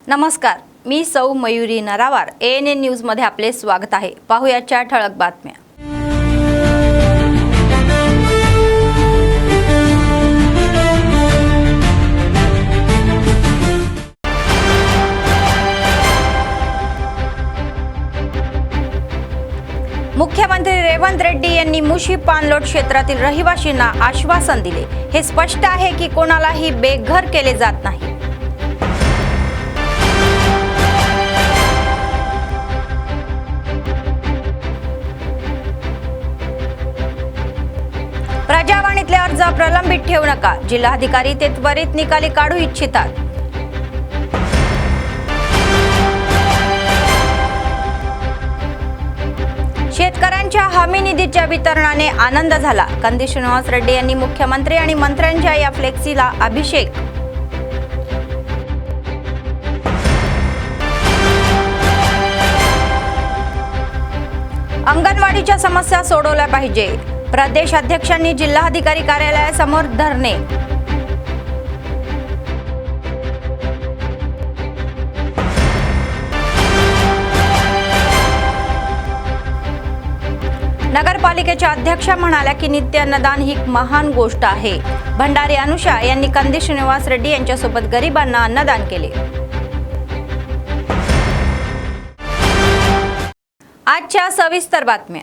नमस्कार, मी सौ Mayuri नरावार। ANN news मध्ये आपले स्वागत आहे। पाहूयाच्या ठळक बातम्या। मुख्यमंत्री रेवंत रेड्डी यांनी मुशी पाणलोट क्षेत्रातील रहिवाशांना आश्वासन दिले। हे स्पष्ट आहे की कोणालाही बेघर केले जात नाही। प्रजावाणीतले अर्ज प्रलंबित ठेवू नका, जिल्हाधिकारी ते त्वरित निकाली काढू इच्छितात। शेतकऱ्यांच्या हमी निधीच्या वितरणाने आनंद झाला। कंदी श्रीनिवास रेड्डी यांनी मुख्यमंत्री आणि मंत्र्यांच्या या फ्लेक्सीला अभिषेक। अंगणवाडीच्या समस्या सोडवल्या पाहिजे, प्रदेश अध्यक्षांनी जिल्हाधिकारी कार्यालयासमोर धरणे। नगरपालिकेच्या अध्यक्षा म्हणाल्या की नित्य अन्नदान ही महान गोष्ट आहे। भंडारी अनुषा यांनी कंदी श्रीनिवास रेड्डी यांच्यासोबत गरिबांना अन्नदान केले। आजच्या सविस्तर बातम्या।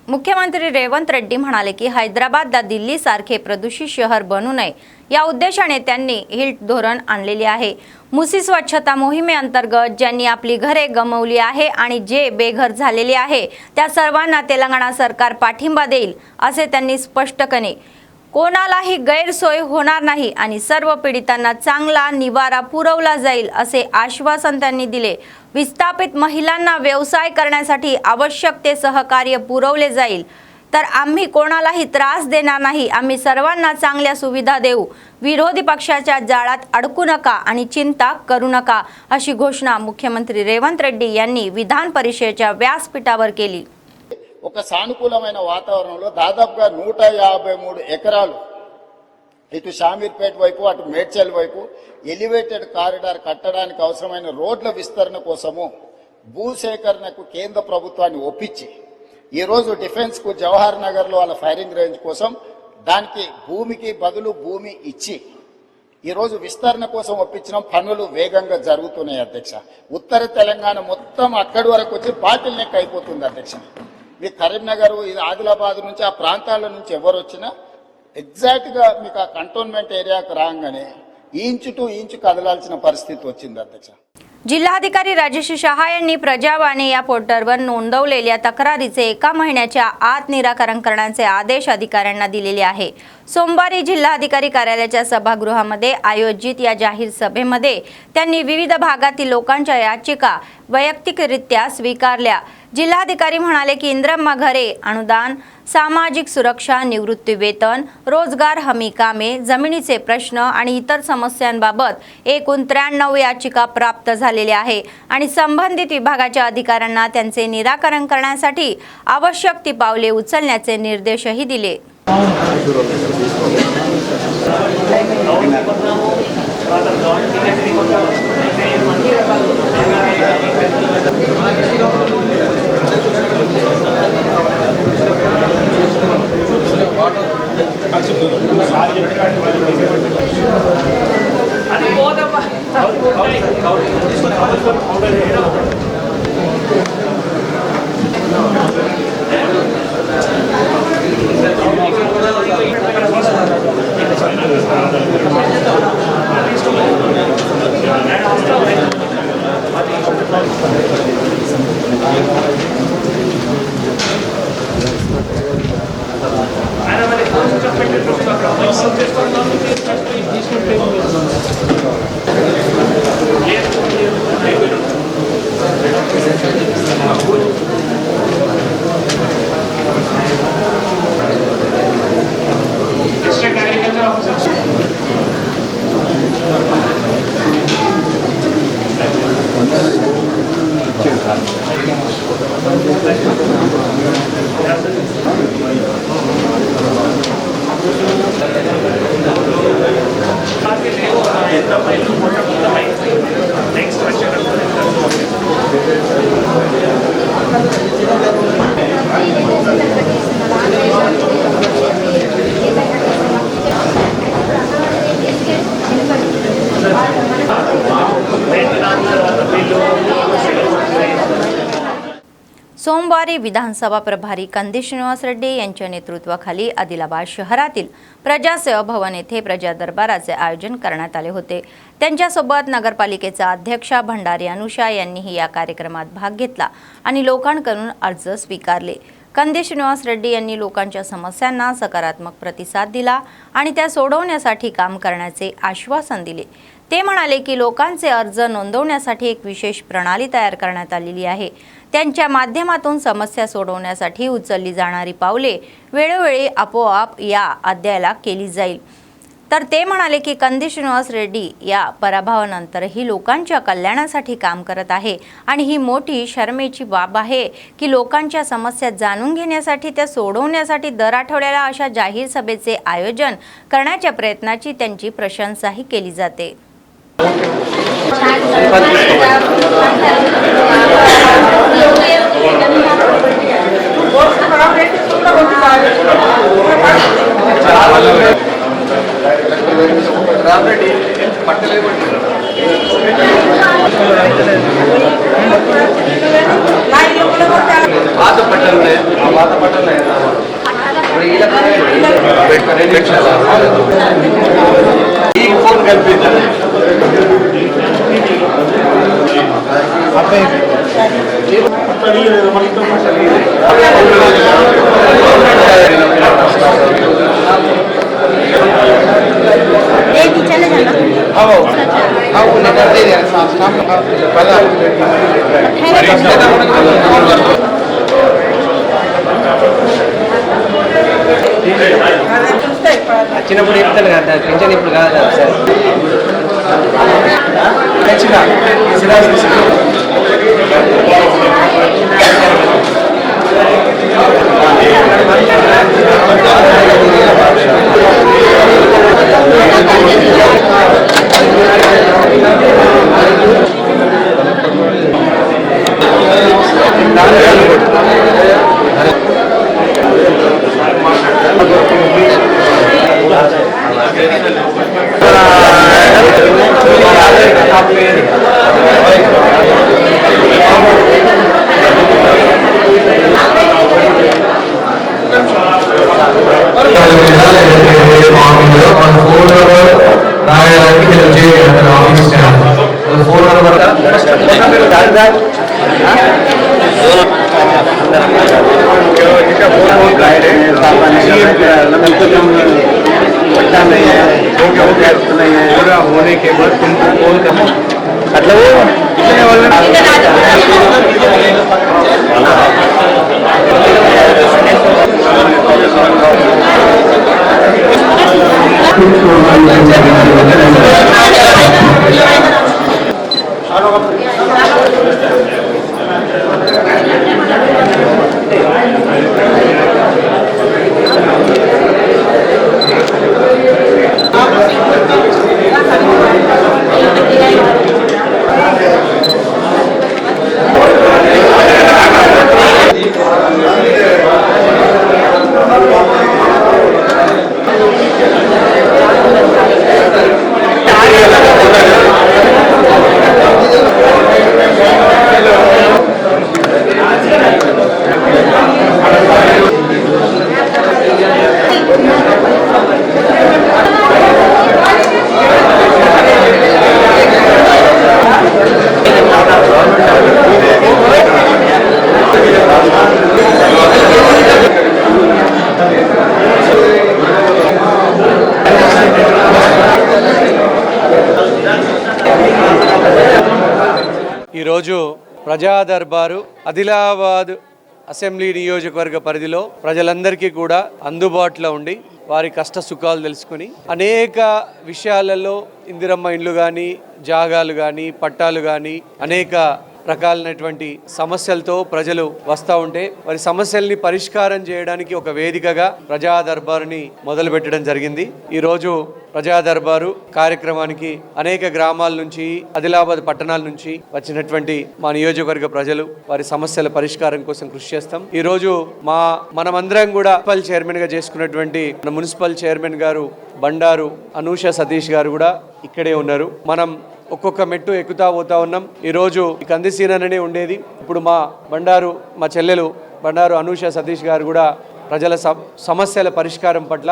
मुख्यमंत्री रेवंत रेड्डी म्हणाले की हैदराबादला दिल्ली सारखे प्रदूषित शहर बनू नये या उद्देशाने त्यांनी हिट धोरण आणलेले आहे। मुसी स्वच्छता मोहिमेअंतर्गत ज्यांनी आपली घरे गमावली आहे आणि जे बेघर झालेले आहे त्या सर्वांना तेलंगणा सरकार पाठिंबा देईल असे त्यांनी स्पष्ट केले। कोणालाही गैरसोय होणार नाही आणि सर्व पीडितांना चांगला निवारा पुरवला जाईल असे आश्वासन त्यांनी दिले। विस्थापित महिलांना व्यवसाय करण्यासाठी आवश्यक ते सहकार्य पुरवले जाईल, तर आम्ही कोणालाही त्रास देणार नाही। आम्ही सर्वांना चांगल्या सुविधा देऊ। विरोधी पक्षाच्या जाळात अडकू नका आणि चिंता करू नका अशी घोषणा मुख्यमंत्री रेवंत रेड्डी यांनी विधान परिषदेच्या व्यासपीठावर केली। ఒక సానుకూలమైన వాతావరణంలో దాదాపుగా 153 ఎకరాలు ఇటు షామీర్పేట వైపు అటు మేడ్చల్ వైపు ఎలివేటెడ్ కారిడార్ కట్టడానికి అవసరమైన రోడ్ల విస్తరణ కోసము భూసేకరణకు కేంద్ర ప్రభుత్వాన్ని ఒప్పించి ఈ రోజు డిఫెన్స్ కు జవహర్ నగర్ లో వాళ్ళ ఫైరింగ్ రేంజ్ కోసం దానికి భూమికి బదులు భూమి ఇచ్చి ఈ రోజు విస్తరణ కోసం ఒప్పించిన పనులు వేగంగా జరుగుతున్నాయి అధ్యక్ష। ఉత్తర తెలంగాణ మొత్తం అక్కడి వరకు వచ్చి బాటిల్ నెక్ అయిపోతుంది అధ్యక్ష। మీ కరీంనగర్ ఆదిలాబాద్ నుంచి ఆ ప్రాంతాల నుంచి ఎవరు వచ్చినా ఎగ్జాక్ట్ గా మీకు ఆ కంటోన్మెంట్ ఏరియాకు రాగానే ఇంచు టు ఇంచు కదలాల్సిన పరిస్థితి వచ్చింది అధ్యక్ష। जिल्हाधिकारी राजेश शहा यांनी प्रजावाणी या पोर्टलवर नोंदवलेल्या तक्रारीचे 1 महिन्याच्या आत निराकरण करण्याचे आदेश अधिकाऱ्यांना दिलेले आहे। सोमवारी जिल्हाधिकारी कार्यालयाच्या सभागृहामध्ये आयोजित या जाहीर सभेमध्ये त्यांनी विविध भागातील लोकांच्या याचिका वैयक्तिकरित्या स्वीकारल्या। जिल्हाधिकारी म्हणाले की इंद्रम्मा घरे, अनुदान, सामाजिक सुरक्षा, निवृत्ती वेतन, रोजगार हमी कामे, जमिनीचे प्रश्न आणि इतर समस्यांबाबत एकूण 93 याचिका प्राप्त झालेल्या आहे आणि संबंधित विभागाच्या अधिकाऱ्यांना त्यांचे निराकरण करण्यासाठी आवश्यक ती पावले उचलण्याचे निर्देशही दिले। Next question. सोमवारी विधानसभा प्रभारी कंदी श्रीनिवास रेड्डी यांच्या नेतृत्वाखाली आदिलाबाद शहरातील प्रजासेवा भवन येथे प्रजा दरबाराचे आयोजन करण्यात आले होते। त्यांच्यासोबत नगरपालिकेचा अध्यक्षा भंडारी अनुषा यांनीही या कार्यक्रमात भाग घेतला आणि लोकांकडून अर्ज स्वीकारले। कंदी श्रीनिवास रेड्डी यांनी लोकांच्या समस्यांना सकारात्मक प्रतिसाद दिला आणि त्या सोडवण्यासाठी काम करण्याचे आश्वासन दिले। ते म्हणाले की लोकांचे अर्ज नोंदवण्यासाठी एक विशेष प्रणाली तयार करण्यात आलेली आहे। त्यांच्या माध्यमातून समस्या सोडवण्यासाठी उचलली जाणारी पावले वेळोवेळी आपोआप या अध्यायाला केली जाईल। तर ते म्हणाले की कंदी श्रीनिवास रेड्डी या पराभवानंतरही लोकांच्या कल्याणासाठी काम करत आहे आणि ही मोठी शर्मेची बाब आहे की लोकांच्या समस्या जाणून घेण्यासाठी त्या सोडवण्यासाठी दर आठवड्याला अशा जाहीर सभेचे आयोजन करण्याच्या प्रयत्नाची त्यांची प्रशंसाही केली जाते। చిన్నప్పుడు చెప్తాను కదా పెన్షన్ ఇప్పుడు కాదు సార్ होने के बाद तुमको कॉल करना मतलब कितने वाले ఈరోజు ప్రజా దర్బారు ఆదిలాబాద్ అసెంబ్లీ నియోజకవర్గ పరిధిలో ప్రజలందరికీ కూడా అందుబాటులో ఉండి వారి కష్ట సుఖాలు తెలుసుకుని అనేక విషయాలలో ఇందిరమ్మ ఇండ్లు కానీ జాగాలు కానీ పట్టాలు కానీ అనేక రకాలైనటువంటి సమస్యలతో ప్రజలు వస్తూ ఉంటే వారి సమస్యల్ని పరిష్కారం చేయడానికి ఒక వేదికగా ప్రజా దర్బారుని మొదలుపెట్టడం జరిగింది. ఈరోజు ప్రజా దర్బారు కార్యక్రమానికి అనేక గ్రామాల నుంచి, ఆదిలాబాద్ పట్టణాల నుంచి వచ్చినటువంటి మా నియోజకవర్గ ప్రజలు వారి సమస్యల పరిష్కారం కోసం కృషి చేస్తాం. ఈరోజు మనమందరం కూడా మున్సిపల్ చైర్మన్ గా చేసుకున్నటువంటి మన మున్సిపల్ చైర్మన్ గారు బండారు అనూష సతీష్ గారు కూడా ఇక్కడే ఉన్నారు. మనం ఒక్కొక్క మెట్టు ఎక్కుతా పోతా ఉన్నాం. ఈరోజు కందిసీననే ఉండేది, ఇప్పుడు మా చెల్లెలు బండారు అనూష సతీష్ గారు కూడా ప్రజల సమస్యల పరిష్కారం పట్ల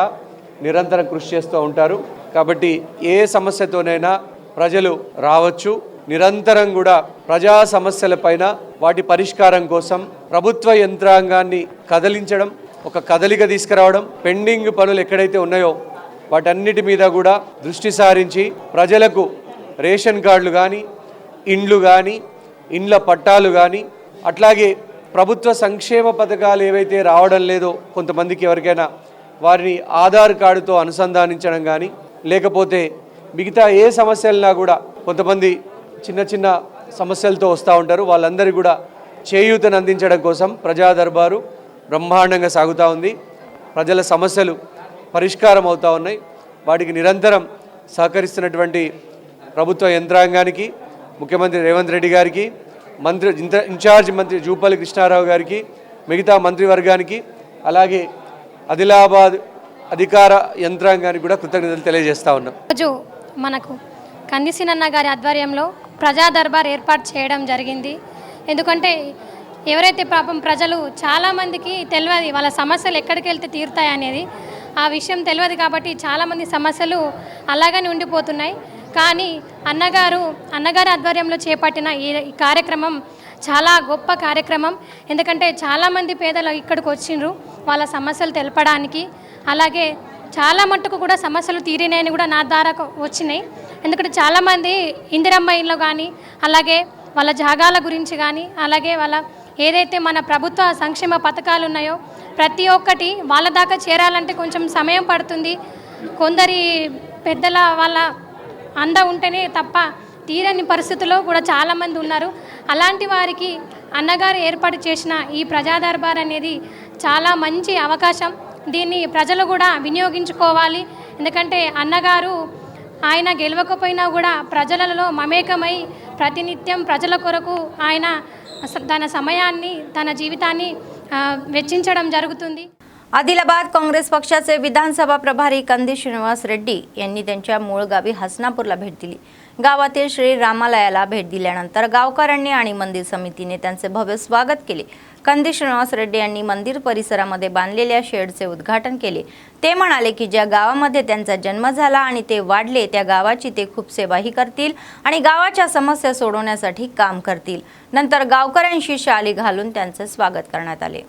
నిరంతరం కృషి చేస్తూ ఉంటారు. కాబట్టి ఏ సమస్యతోనైనా ప్రజలు రావచ్చు. నిరంతరం కూడా ప్రజా సమస్యల పైన వాటి పరిష్కారం కోసం ప్రభుత్వ యంత్రాంగాన్ని కదిలించడం, ఒక కదలిక తీసుకురావడం, పెండింగ్ పనులు ఎక్కడైతే ఉన్నాయో వాటన్నిటి మీద కూడా దృష్టి సారించి ప్రజలకు రేషన్ కార్డులు కానీ, ఇండ్లు కానీ, ఇండ్ల పట్టాలు కానీ, అట్లాగే ప్రభుత్వ సంక్షేమ పథకాలు ఏవైతే రావడం లేదో కొంతమందికి ఎవరికైనా వారిని ఆధార్ కార్డుతో అనుసంధానించడం కానీ, లేకపోతే మిగతా ఏ సమస్యలన్నా కూడా కొంతమంది చిన్న చిన్న సమస్యలతో వస్తూ ఉంటారు. వాళ్ళందరికీ కూడా చేయూతను అందించడం కోసం ప్రజా దర్బారు బ్రహ్మాండంగా సాగుతూ ఉంది. ప్రజల సమస్యలు పరిష్కారం అవుతూ ఉన్నాయి. వాటికి నిరంతరం సహకరిస్తున్నటువంటి ప్రభుత్వ యంత్రాంగానికి, ముఖ్యమంత్రి రేవంత్ రెడ్డి గారికి, ఇన్ఛార్జ్ మంత్రి జూపల్లి కృష్ణారావు గారికి, మిగతా మంత్రివర్గానికి, అలాగే ఆదిలాబాద్ అధికార యంత్రాంగానికి కూడా కృతజ్ఞతలు తెలియజేస్తా ఉన్నాం. రోజు మనకు కందిసీనన్న గారి ఆధ్వర్యంలో ప్రజా దర్బార్ ఏర్పాటు చేయడం జరిగింది. ఎందుకంటే ఎవరైతే పాపం ప్రజలు చాలామందికి తెలియదు వాళ్ళ సమస్యలు ఎక్కడికి వెళ్తే తీరుతాయి అనేది, ఆ విషయం తెలియదు. కాబట్టి చాలామంది సమస్యలు అలాగనే ఉండిపోతున్నాయి. కానీ అన్నగారు ఆధ్వర్యంలో చేపట్టిన ఈ కార్యక్రమం చాలా గొప్ప కార్యక్రమం. ఎందుకంటే చాలామంది పేదలు ఇక్కడికి వచ్చిండ్రు వాళ్ళ సమస్యలు తెలపడానికి. అలాగే చాలా మట్టుకు కూడా సమస్యలు తీరినాయని కూడా నా ద్వారా వచ్చినాయి. ఎందుకంటే చాలామంది ఇందిరమ్మ ఇంట్లో కానీ, అలాగే వాళ్ళ జాగాల గురించి కానీ, అలాగే వాళ్ళ ఏదైతే మన ప్రభుత్వ సంక్షేమ పథకాలు ఉన్నాయో ప్రతి ఒక్కటి వాళ్ళ దాకా చేరాలంటే కొంచెం సమయం పడుతుంది. కొందరి పెద్దల వాళ్ళ అండ ఉంటేనే తప్ప తీరని పరిస్థితుల్లో కూడా చాలామంది ఉన్నారు. అలాంటి వారికి అన్నగారు ఏర్పాటు చేసిన ఈ ప్రజా దర్బార్ అనేది చాలా మంచి అవకాశం. దీన్ని ప్రజలు కూడా వినియోగించుకోవాలి. ఎందుకంటే అన్నగారు ఆయన గెలవకపోయినా కూడా ప్రజలలో మమేకమై ప్రతినిత్యం ప్రజల కొరకు ఆయన తన समयाన్ని తన जीवितांनी वेचिंचडम जరుగుతుంది. आदिलाबाद काँग्रेस पक्षाचे विधानसभा प्रभारी कंदी श्रीनिवास रेड्डी यांनी त्यांच्या मूळ गावी हसनापूरला भेट दिली. गावातील श्री रामालयाला भेट दिल्यानंतर गावकऱ्यांनी आणि मंदिर समितीने त्यांचे भव्य स्वागत केले. कंदी श्रीनिवास रेड्डी यांनी मंदिर परिसरामध्ये बांधलेल्या शेडचे उद्घाटन केले. ते म्हणाले की ज्या गावामध्ये त्यांचा जन्म झाला आणि ते वाढले त्या गावाची ते खूप सेवाही करतील आणि गावाच्या समस्या सोडवण्यासाठी काम करतील. नंतर गावकऱ्यांशी शाली घालून त्यांचे स्वागत करण्यात आले.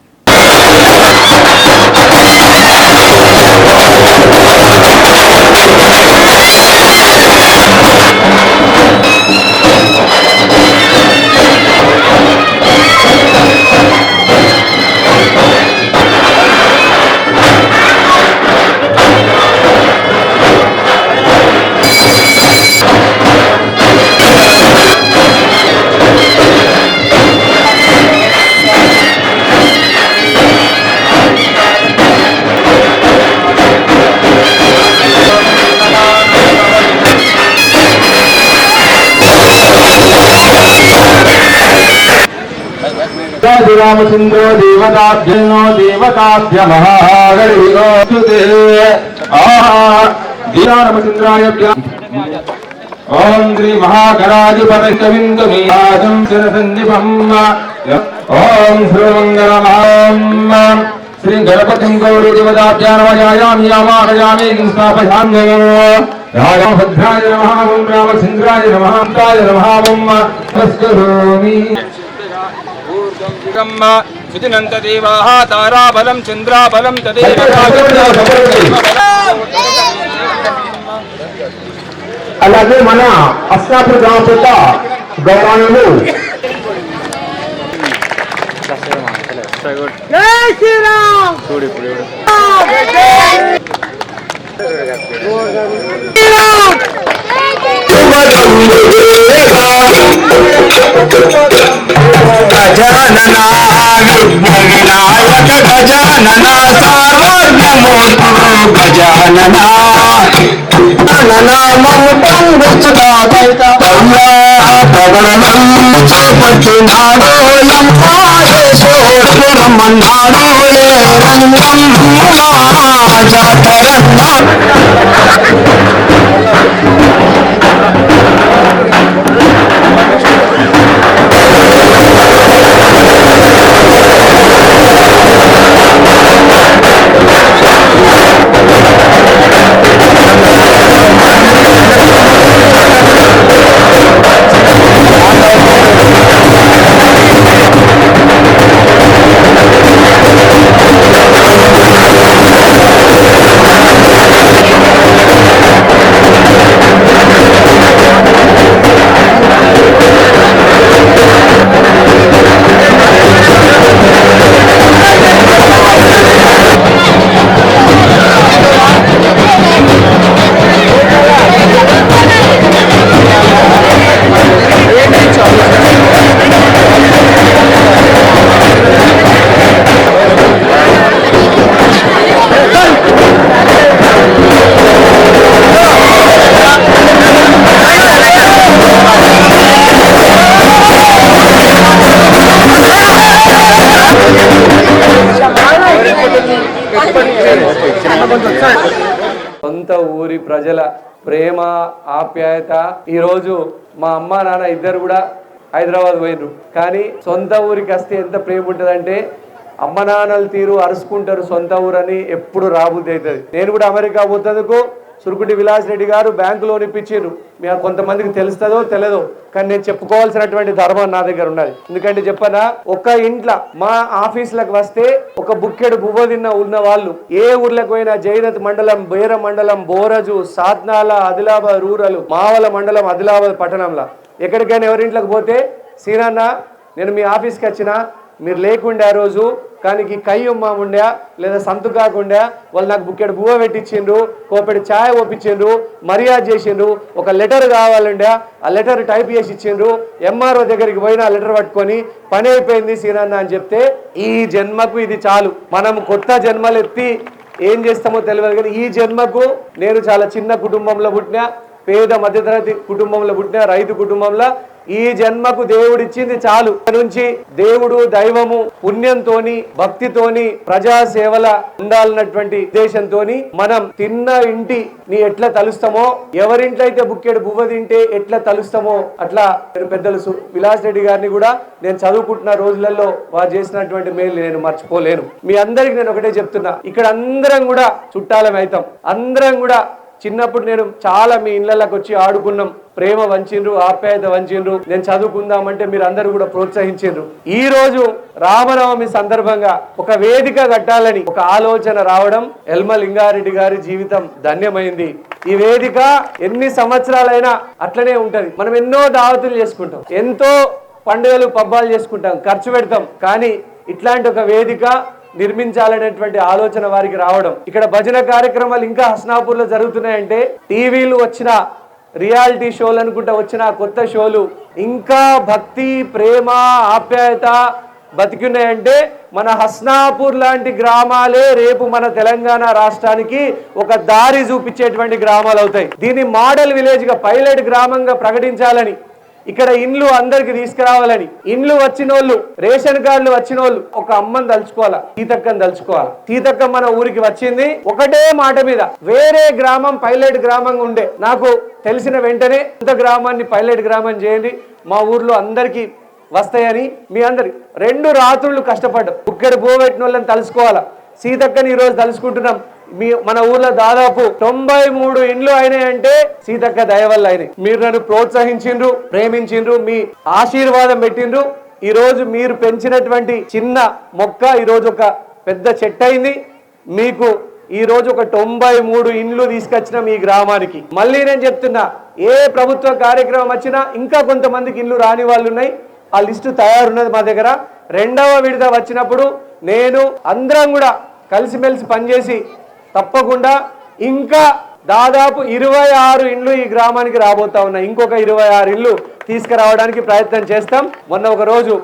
रामचंद्रो देवताभ्यो देवताभ्य महागणितोस्तुते रामचंद्राय ओम श्री महागणाधिपतिविन्दुमीयाजं शिरसन्निपम् ओम श्रीमङ्गलम् श्री गणपतिं गौरी देवताभ्यां नमयामि यामाहयामि स्थापयामि रामभद्राय नमः ओम रामचंद्राय नमः ताय नमः ओम तस्करोमि सुदिनंत देवाः ताराबलं चंद्राबलं तदेव అలాగే మన అస్నాపూర్ గ్రామ పెద్ద గౌరవనీయులు జై శ్రీరామ్ శ్రీరామ్ గజానన విఘ్నవినాయక గజానన సర్వజ్ఞమూర్తి గజానన నామము పంగుచుదాదైత ప్రగణనం చేపట్టినాడు రమ్మన్నాడు జాతరన్నా సొంత ఊరి ప్రజల ప్రేమ ఆప్యాయత. ఈరోజు మా అమ్మ నాన్న ఇద్దరు కూడా హైదరాబాద్ పోయినరు, కానీ సొంత ఊరికి వస్తే ఎంత ప్రేమ ఉంటుందంటే అమ్మ నాన్నలు తీరు అరుచుకుంటారు సొంత ఊరని ఎప్పుడు రాబుద్ది అవుతుంది. నేను కూడా అమెరికా పోతందుకు సురుకుటి విలాస్ రెడ్డి గారు బ్యాంకు లోన్ ఇప్పించారు. మీరు కొంతమందికి తెలుస్తుందో తెలియదో, కానీ నేను చెప్పుకోవాల్సినటువంటి ధర్మం నా దగ్గర ఉన్నది. ఎందుకంటే చెప్పనా, ఒక ఇంట్లో మా ఆఫీసులకు వస్తే ఒక బుక్కెడు బువ్వ ఉన్న వాళ్ళు ఏ ఊర్లకు పోయినా జైనత్ మండలం, బేర మండలం, బోరజు, సాత్నాల, ఆదిలాబాద్ రూరల్, మావల మండలం, ఆదిలాబాద్ పట్టణంలో ఎక్కడికైనా ఎవరింట్లోకి పోతే సీనన్న నేను మీ ఆఫీస్కి వచ్చిన, మీరు లేకుండే ఆ రోజు, కానీ ఈ కై ఉమ్మా ఉండే లేదా సంతు కాకుండా వాళ్ళు నాకు బుక్కెడు బువ్వ పెట్టించిండ్రు, కోపెడు ఛాయ్ ఒప్పించిండ్రు, మర్యాద చేసిండ్రు. ఒక లెటర్ కావాలండే ఆ లెటర్ టైప్ చేసి ఇచ్చిండ్రు. ఎంఆర్ఓ దగ్గరికి పోయిన ఆ లెటర్ పట్టుకొని పని అయిపోయింది సీనన్న అని చెప్తే ఈ జన్మకు ఇది చాలు. మనం కొత్త జన్మలు ఎత్తి ఏం చేస్తామో తెలియదు, కానీ ఈ జన్మకు నేను చాలా చిన్న కుటుంబంలో పుట్టినా, పేద మధ్యతరగతి కుటుంబంలో పుట్టిన, రైతు కుటుంబంలో ఈ జన్మకు దేవుడిచ్చింది చాలు. నుంచి దేవుడు దైవము పుణ్యంతోని భక్తితోని ప్రజాసేవల ఉండాలన్నటువంటి ఉద్దేశంతోని మనం తిన్న ఇంటిని ఎట్లా తలుస్తామో, ఎవరింట్లో అయితే బుక్కెడు బువ్వ తింటే ఎట్లా తలుస్తామో అట్లా పెద్దలు విలాస్ రెడ్డి గారిని కూడా నేను చదువుకుంటున్న రోజులలో వారు చేసినటువంటి మేలు నేను మర్చిపోలేను. మీ అందరికి నేను ఒకటే చెప్తున్నా, ఇక్కడ అందరం కూడా చుట్టాలం అవుతాం. అందరం కూడా చిన్నప్పుడు నేను చాలా మీ ఇళ్లలోకి వచ్చి ఆడుకున్నాం, ప్రేమ వంచిండ్రు, ఆప్యాయత వంచిండ్రు. నేను చదువుకుందామంటే మీరు అందరూ కూడా ప్రోత్సహించిండ్రు. ఈ రోజు రామనవమి సందర్భంగా ఒక వేదిక కట్టాలని ఒక ఆలోచన రావడం, ఎల్మ లింగారెడ్డి గారి జీవితం ధన్యమైంది. ఈ వేదిక ఎన్ని సంవత్సరాలైనా అట్లనే ఉంటది. మనం ఎన్నో దావతులు చేసుకుంటాం, ఎంతో పండుగలు పబ్బాలు చేసుకుంటాం, ఖర్చు పెడతాం, కానీ ఇట్లాంటి ఒక వేదిక నిర్మించాలనేటువంటి ఆలోచన వారికి రావడం. ఇక్కడ భజన కార్యక్రమాలు ఇంకా హస్నాపూర్ లో జరుగుతున్నాయంటే టీవీలు వచ్చిన రియాలిటీ షోలు అనుకుంటా వచ్చిన కొత్త షోలు ఇంకా భక్తి ప్రేమ ఆప్యాయత బతికున్నాయంటే మన హస్నాపూర్ లాంటి గ్రామాలే రేపు మన తెలంగాణ రాష్ట్రానికి ఒక దారి చూపించేటువంటి గ్రామాలు అవుతాయి. దీన్ని మోడల్ విలేజ్ గా పైలట్ గ్రామంగా ప్రకటించాలని, ఇక్కడ ఇండ్లు అందరికి తీసుకురావాలని, ఇండ్లు వచ్చినోళ్ళు రేషన్ కార్డులు వచ్చినోళ్ళు ఒక అమ్మని తలుచుకోవాలా, సీతక్కని తలుచుకోవాలా. సీతక్క మన ఊరికి వచ్చింది ఒకటే మాట మీద, వేరే గ్రామం పైలట్ గ్రామంగా ఉండే నాకు తెలిసిన వెంటనే ఇంత గ్రామాన్ని పైలట్ గ్రామం చేయండి, మా ఊర్లో అందరికి వస్తాయని మీ అందరి 2 రాత్రులు కష్టపడ్డాం. బుక్కెడు బోబెట్టిన వాళ్ళని తలుసుకోవాలా. సీతక్కని ఈ రోజు తలుసుకుంటున్నాం. మన ఊర్లో దాదాపు 93 ఇండ్లు అయినాయంటే సీతక్క దయ వల్ల అయినాయి. మీరు నన్ను ప్రోత్సహించిండ్రు, ప్రేమించిండ్రు, మీ ఆశీర్వాదం పెట్టిండ్రు. ఈ రోజు మీరు పెంచినటువంటి చిన్న మొక్క ఈ రోజు ఒక పెద్ద చెట్టు అయింది. మీకు ఈ రోజు ఒక 93 ఇండ్లు తీసుకొచ్చిన మీ గ్రామానికి. మళ్ళీ నేను చెప్తున్నా, ఏ ప్రభుత్వ కార్యక్రమం వచ్చినా ఇంకా కొంతమందికి ఇండ్లు రాని వాళ్ళు ఉన్నాయి. ఆ లిస్టు తయారున్నది మా దగ్గర. 2వ విడత వచ్చినప్పుడు నేను అందరం కూడా కలిసిమెలిసి పనిచేసి తప్పకుండా ఇంకా దాదాపు 26 ఇండ్లు ఈ గ్రామానికి రాబోతా ఉన్నాయి. ఇంకొక 26 ఇండ్లు తీసుకురావడానికి ప్రయత్నం చేస్తాం. మొన్న ఒక రోజు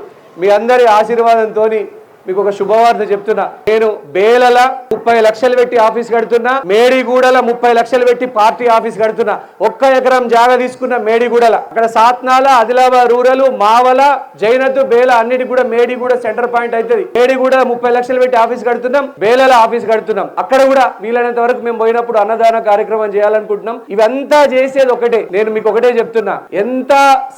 మీ అందరి ఆశీర్వాదంతోని మీకు ఒక శుభవార్త చెప్తున్నా. నేను బేలల 30 లక్షలు పెట్టి ఆఫీస్ కడుతున్నా, మేడిగూడల 30 లక్షలు పెట్టి పార్టీ ఆఫీస్ కడుతున్నా. 1 ఎకరం జాగా తీసుకున్న మేడిగూడల, అక్కడ సాత్నాల, ఆదిలాబాద్ రూరల్, మావల, జైనత్, బేల అన్నిటి కూడా మేడిగూడ సెంటర్ పాయింట్ అవుతుంది. మేడిగూడ 30 లక్షలు పెట్టి ఆఫీస్ కడుతున్నాం, బేలల ఆఫీస్ కడుతున్నాం. అక్కడ కూడా వీలైనంత వరకు మేము పోయినప్పుడు అన్నదాన కార్యక్రమం చేయాలనుకుంటున్నాం. ఇవంతా చేసేది ఒకటే. నేను మీకు ఒకటే చెప్తున్నా, ఎంత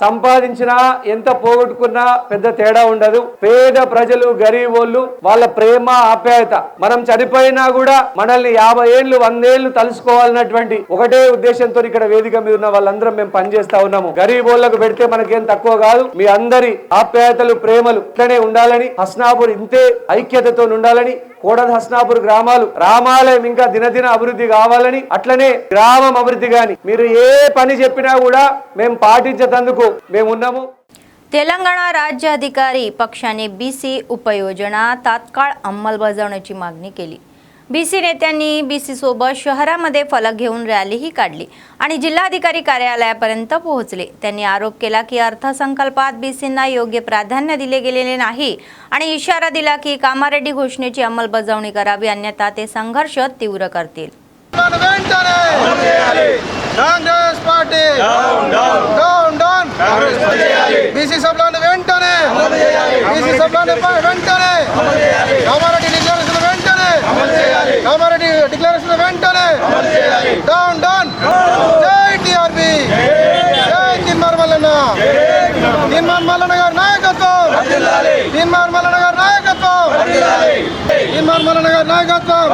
సంపాదించినా ఎంత పోగొట్టుకున్నా పెద్ద తేడా ఉండదు. పేద ప్రజలు, గరీబ్ వాళ్ళ ప్రేమ ఆప్యాయత, మనం చనిపోయినా కూడా మనల్ని 50 ఏళ్ళు 100 ఏళ్ళు తలుసుకోవాలన్నటువంటి ఒకటే ఉద్దేశంతో ఇక్కడ వేదిక మీద ఉన్న వాళ్ళందరం మేము పనిచేస్తా ఉన్నాము. గరీబోళ్లకు పెడితే మనకేం తక్కువ కాదు. మీ అందరి ఆప్యాయతలు, ప్రేమలు ఇట్లనే ఉండాలని, హస్నాపూర్ ఇంతే ఐక్యతతో ఉండాలని, కోడద్ హస్నాపూర్ గ్రామాలు రామాలయం ఇంకా దినదిన అభివృద్ధి కావాలని, అట్లనే గ్రామం అభివృద్ధి గాని మీరు ఏ पनी చెప్పినా కూడా మేము పాటించేందుకు మేము ఉన్నాము. तेलंगणा राज्याधिकारी पक्षाने बीसी उपयोजना तात्काळ अंमलबजावण्याची मागणी केली. बीसी नेत्यांनी बीसी सोबत शहरामध्ये फलक घेऊन रॅलीही काढली आणि जिल्हाधिकारी कार्यालयापर्यंत पोहोचले. त्यांनी आरोप केला की अर्थसंकल्पात बीसींना योग्य प्राधान्य दिले गेलेले नाही आणि इशारा दिला की कामारेड्डी घोषणेची अंमलबजावणी करावी, अन्यथा ते संघर्ष तीव्र करतील. Congress party down down BC సభలను వెంటనే బీసీ సభలను వెంటనే కామారెడ్డి డిక్లరేషన్ వెంటనే కామారెడ్డి డిక్లరేషన్ వెంటనే డౌన్ డౌన్ జై టిఆర్బి జై తీన్మార్ మల్లన్న తీన్మార్ మల్లన్న గారి నాయకత్వం తీన్మార్ మల్లన్న గారి నాయకత్వం తీన్మార్ మల్లన్న గారి నాయకత్వం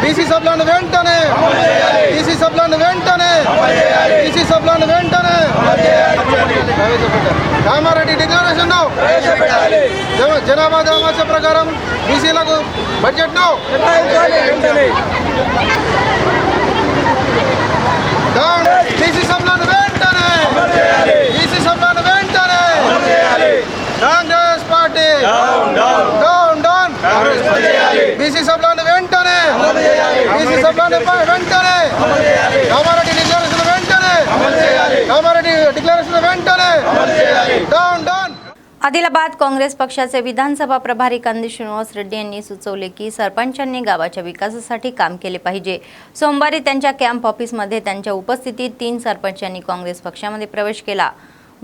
బీసీ సభలను వెంటనే బీసీ సభలను వెంటనే బీసీ సభలను వెంటనే కామారెడ్డి డిక్లరేషన్ జనాభా దామాష ప్రకారం బీసీలకు బడ్జెట్ బీసీ సభలను వెంటనే బీసీ సభలను వెంటనే Congress party down down BC సభలను వెంటనే బీసీ సభలను వెంటనే కామారెడ్డి డిక్లరేషన్ వెంటనే కామారెడ్డి డిక్లరేషన్ వెంటనే డౌన్ డౌన్. आदिलाबाद काँग्रेस पक्षाचे विधानसभा प्रभारी कंदी श्रीनिवास रेड्डी यांनी सुचवले की सरपंचांनी गावाच्या विकासासाठी काम केले पाहिजे. सोमवारी त्यांच्या कॅम्प ऑफिसमध्ये त्यांच्या उपस्थितीत 3 सरपंचांनी काँग्रेस पक्षामध्ये प्रवेश केला.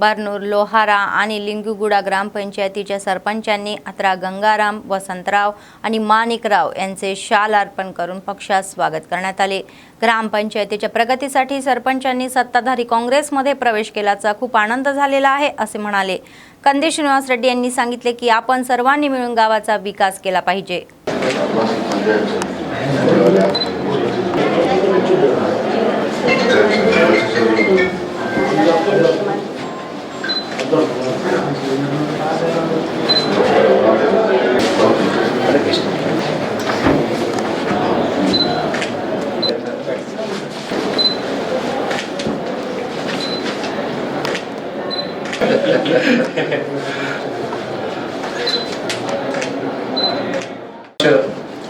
बारनूर, लोहारा आणि लिंगुगुडा ग्रामपंचायतीच्या सरपंचांनी अत्रा गंगाराम, वसंतराव आणि माणिकराव यांचे शाल अर्पण करून पक्षात स्वागत करण्यात आले. ग्रामपंचायतीच्या प्रगतीसाठी सरपंचांनी सत्ताधारी काँग्रेसमध्ये प्रवेश केल्याचा खूप आनंद झालेला आहे असे म्हणाले. कंदी श्रीनिवास रेड्डी यांनी सांगितले की आपण सर्वांनी मिळून गावाचा विकास केला पाहिजे.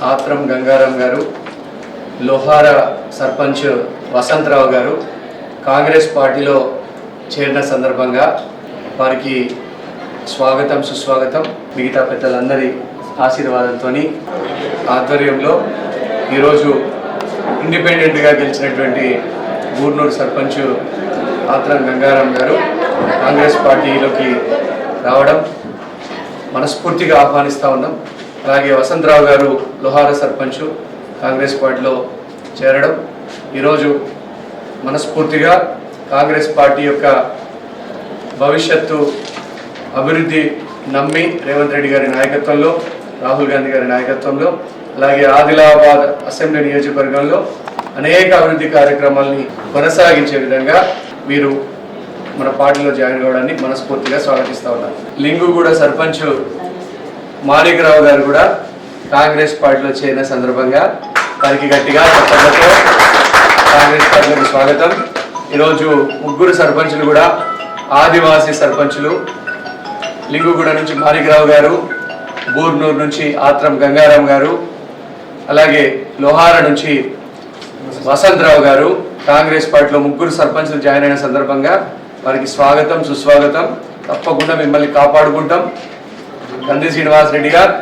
ఆత్రం గంగారాం గారు, లోహార సర్పంచ్ వసంతరావు గారు కాంగ్రెస్ పార్టీలో చేరిన సందర్భంగా వారికి స్వాగతం సుస్వాగతం మిగతా పెద్దలందరి ఆశీర్వాదంతో ఆధ్వర్యంలో ఈరోజు ఇండిపెండెంట్గా గెలిచినటువంటి గూర్నూరు సర్పంచ్ ఆత్రం గంగారాం గారు కాంగ్రెస్ పార్టీలోకి రావడం మనస్ఫూర్తిగా ఆహ్వానిస్తూ ఉన్నాం. అలాగే వసంతరావు గారు లోహార సర్పంచ్ కాంగ్రెస్ పార్టీలో చేరడం ఈరోజు మనస్ఫూర్తిగా కాంగ్రెస్ పార్టీ యొక్క భవిష్యత్తు అభివృద్ధి నమ్మి రేవంత్ రెడ్డి గారి నాయకత్వంలో, రాహుల్ గాంధీ గారి నాయకత్వంలో, అలాగే ఆదిలాబాద్ అసెంబ్లీ నియోజకవర్గంలో అనేక అభివృద్ధి కార్యక్రమాలని కొనసాగించే విధంగా వీరు మన పార్టీలో జాయిన్ కావడాన్ని మనస్ఫూర్తిగా స్వాగతిస్తూ ఉన్నారు. లింగుగూడ సర్పంచ్ మాణికరావు గారు కూడా కాంగ్రెస్ పార్టీలో చేరిన సందర్భంగా వారికి గట్టిగా చప్పట్లతో కాంగ్రెస్ పార్టీలకు స్వాగతం. ఈరోజు 3 సర్పంచులు కూడా ఆదివాసీ సర్పంచులు. లింగుగూడ నుంచి మాణికరావు గారు, బూర్నూరు నుంచి ఆత్రం గంగారాం గారు, అలాగే లోహార నుంచి వసంతరావు గారు కాంగ్రెస్ పార్టీలో 3 సర్పంచులు జాయిన్ అయిన సందర్భంగా వారికి స్వాగతం సుస్వాగతం. తప్పకుండా మిమ్మల్ని కాపాడుకుంటాం. కంది శ్రీనివాస్ రెడ్డి గారు,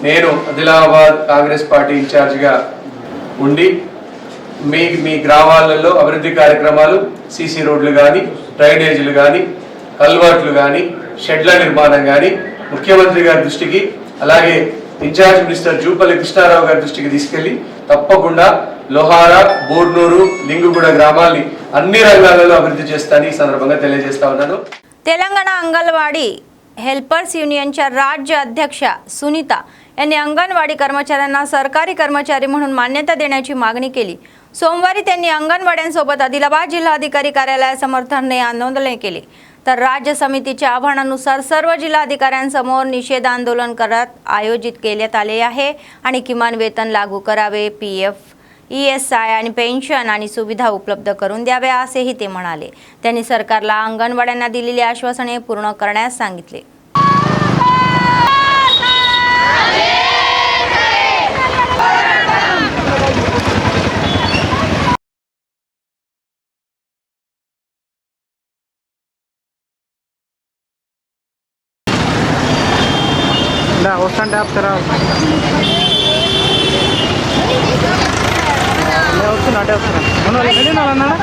నేను ఆదిలాబాద్ కాంగ్రెస్ పార్టీ ఇన్ఛార్జిగా ఉండి మీ గ్రామాలలో అభివృద్ధి కార్యక్రమాలు, సీసీ రోడ్లు కానీ, డ్రైనేజీలు కానీ, కల్వర్ట్లు కానీ, షెడ్ల నిర్మాణం కానీ ముఖ్యమంత్రి గారి దృష్టికి, అలాగే ఇన్ఛార్జ్ మినిస్టర్ జూపల్లి కృష్ణారావు గారి దృష్టికి తీసుకెళ్లి తప్పకుండా లోహారా, బూర్నూరు, లింగుగూడ గ్రామాల్ని అన్ని రంగాలలో अभिवृद्धी చేస్తానని ఈ సందర్భంగా తెలియజేస్తా ఉన్నాను. तेलंगणा अंगणवाडी हेल्पर्स युनियनच्या राज्य अध्यक्ष सुनीता यांनी अंगणवाडी कर्मचाऱ्यांना सरकारी कर्मचारी म्हणून मान्यता देण्याची मागणी केली. सोमवारी त्यांनी अंगणवाड्यांसोबत आदिलाबाद जिल्हाधिकारी कार्यालयासमोर धरणे आंदोलन केले. तर राज्य समितीच्या आव्हानानुसार सर्व जिल्हाधिकाऱ्यांसमोर निषेध आंदोलन करत आयोजित केण्यात आले आहे आणि किमान वेतन लागू करावे, PF, ESI आणि पेन्शन आणि सुविधा उपलब्ध करून द्याव्या असेही ते म्हणाले. त्यांनी सरकारला अंगणवाड्यांना दिलेली आश्वासने पूर्ण करण्यास सांगितले. వస్తుంటే ఆపుతారా? వస్తున్నా అంటే వస్తున్నా అన్నాడా?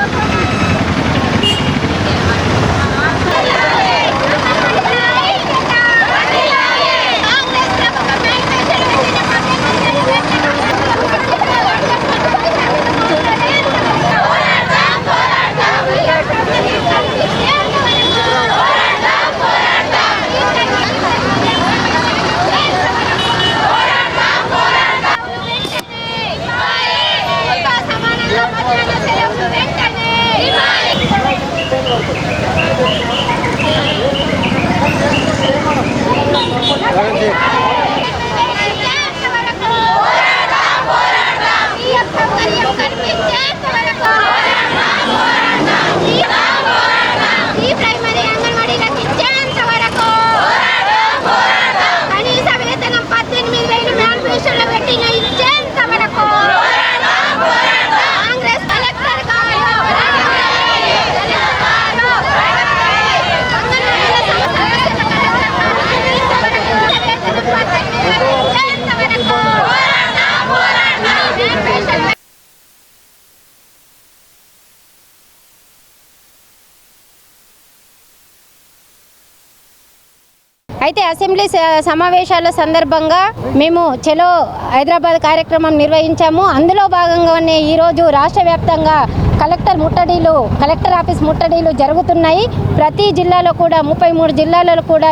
అయితే అసెంబ్లీ సమావేశాల సందర్భంగా మేము చలో హైదరాబాద్ కార్యక్రమం నిర్వహించాము. అందులో భాగంగానే ఈరోజు రాష్ట్ర వ్యాప్తంగా కలెక్టర్ ఆఫీస్ ముట్టడీలు జరుగుతున్నాయి. ప్రతి జిల్లాలో కూడా 33 జిల్లాలలో కూడా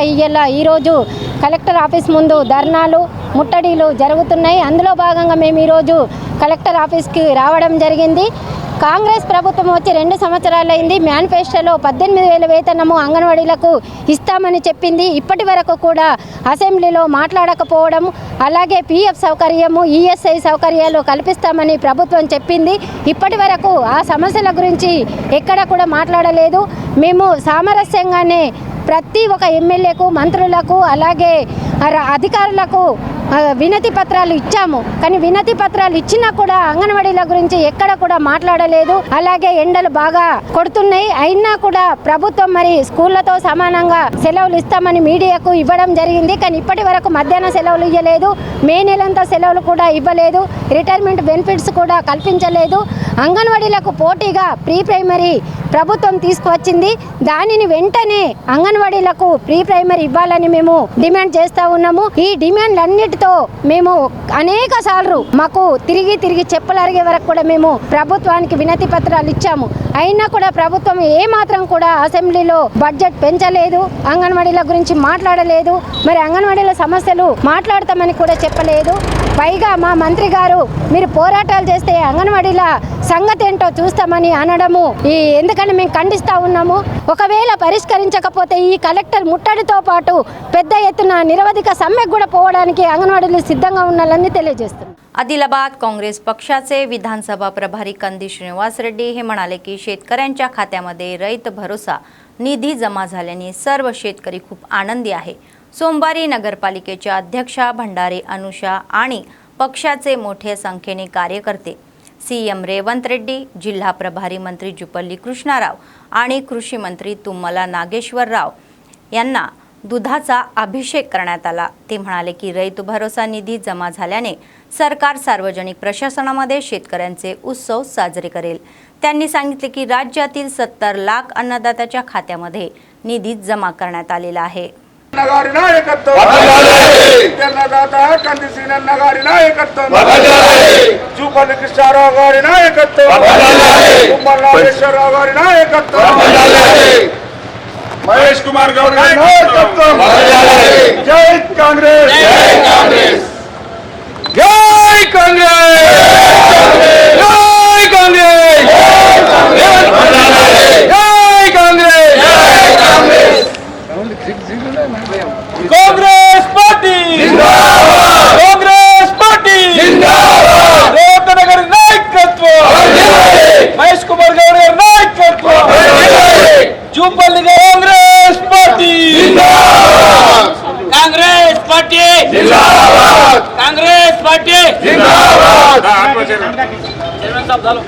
ఈరోజు కలెక్టర్ ఆఫీస్ ముందు ధర్నాలు, ముట్టడీలు జరుగుతున్నాయి. అందులో భాగంగా మేము ఈరోజు కలెక్టర్ ఆఫీస్కి రావడం జరిగింది. కాంగ్రెస్ ప్రభుత్వం వచ్చి 2 సంవత్సరాలైంది. మేనిఫెస్టోలో 18,000 వేతనము అంగన్వాడీలకు ఇస్తామని చెప్పింది. ఇప్పటి వరకు కూడా అసెంబ్లీలో మాట్లాడకపోవడం, అలాగే PF సౌకర్యము, ESI సౌకర్యాలు కల్పిస్తామని ప్రభుత్వం చెప్పింది. ఇప్పటి వరకు ఆ సమస్యల గురించి ఎక్కడ కూడా మాట్లాడలేదు. మేము సామరస్యంగానే ప్రతి ఒక్క ఎమ్మెల్యేకు, మంత్రులకు, అలాగే అధికారులకు వినతి పత్రాలు ఇచ్చాము. కానీ వినతి పత్రాలు ఇచ్చినా కూడా అంగన్వాడీల గురించి ఎక్కడ కూడా మాట్లాడలేదు. అలాగే ఎండలు బాగా కొడుతున్నాయి, అయినా కూడా ప్రభుత్వం మరి స్కూళ్లతో సమానంగా సెలవులు ఇస్తామని మీడియాకు ఇవ్వడం జరిగింది. కానీ ఇప్పటి వరకు మధ్యాహ్న సెలవులు ఇవ్వలేదు, మే నెలంతా సెలవులు కూడా ఇవ్వలేదు, రిటైర్మెంట్ బెనిఫిట్స్ కూడా కల్పించలేదు. అంగన్వాడీలకు పోటీగా ప్రీ ప్రైమరీ ప్రభుత్వం తీసుకువచ్చింది. దానిని వెంటనే అంగన్వాడీలకు ప్రీ ప్రైమరీ ఇవ్వాలని మేము డిమాండ్ చేస్తూ ఉన్నాము. ఈ డిమాండ్లన్నిటితో మేము అనేక సార్లు మాకు తిరిగి చెప్పులు అరిగే వరకు కూడా మేము ప్రభుత్వానికి వినతి పత్రాలు ఇచ్చాము. అయినా కూడా ప్రభుత్వం ఏమాత్రం కూడా అసెంబ్లీలో బడ్జెట్ పెంచలేదు, అంగన్వాడీల గురించి మాట్లాడలేదు, మరి అంగన్వాడీల సమస్యలు మాట్లాడతామని కూడా చెప్పలేదు. పైగా మా మంత్రి గారు మీరు పోరాటాలు చేస్తే అంగన్వాడీల సంగతి ఏంటో చూస్తామని అనడము ఎందుకని మేము ఖండిస్తూ ఉన్నాము. ఒకవేళ పరిష్కరించకపోతే ఈ కలెక్టర్ ముట్టడితో పాటు పెద్ద ఎత్తున निरवधिक सम्यक కూడా పోవడానికి అంగన్వాడీలు సిద్ధంగా ఉన్నారని తెలియజేస్తున్నారు. आदिलाबाद काँग्रेस पक्षाचे विधानसभा प्रभारी कंदी श्रीनिवास रेड्डी हे म्हणाले की शेतकऱ्यांच्या खात्यामध्ये रैत भरोसा निधी जमा झाल्याने सर्व शेतकरी खूप आनंदी आहे. सोमवारी नगरपालिकेच्या अध्यक्षा भंडारे अनुषा आणि पक्षाचे मोठ्या संख्येने कार्यकर्ते CM रेवंत रेड्डी, जिल्हा प्रभारी मंत्री जुपल्ली कृष्णाराव आणि कृषी मंत्री तुम्मला नागेश्वर राव यांना दुधाचा अभिषेक करण्यात आला। ते म्हणाले की रैत भरोसा निधी जमा झाल्याने सरकार सार्वजनिक प्रशासनामध्ये शेतकऱ्यांचे उत्सव साजरे करेल। त्यांनी सांगितले की राज्यातील 70 लाख अन्नदात्याच्या खात्यामध्ये निधी जमा करण्यात आलेला आहे। నగారి నాయకత్వం తెల్లదాత కందిసిన నగారి నాయకత్వం జూపల్లి కృష్ణారావు గారి నాయకత్వం తుమ్మల నాగేశ్వరరావు గారి నాయకత్వం మహేష్ కుమార్ గౌడ్ గారి నాయకత్వం జై కాంగ్రెస్ జై కాంగ్రెస్ జై కాంగ్రెస్ జై కాంగ్రెస్ జై కాంగ్రెస్ कांग्रेस पार्टी जिंदाबाद कांग्रेस पार्टी जिंदाबाद रेवतनगर नायकत्व महेश कुमार गौड गारी नायकत्व जूपल्ली कांग्रेस पार्टी जिंदाबाद कांग्रेस पार्टी जिंदाबाद कांग्रेस पार्टी जिंदाबाद चेयरमैन साहब झालो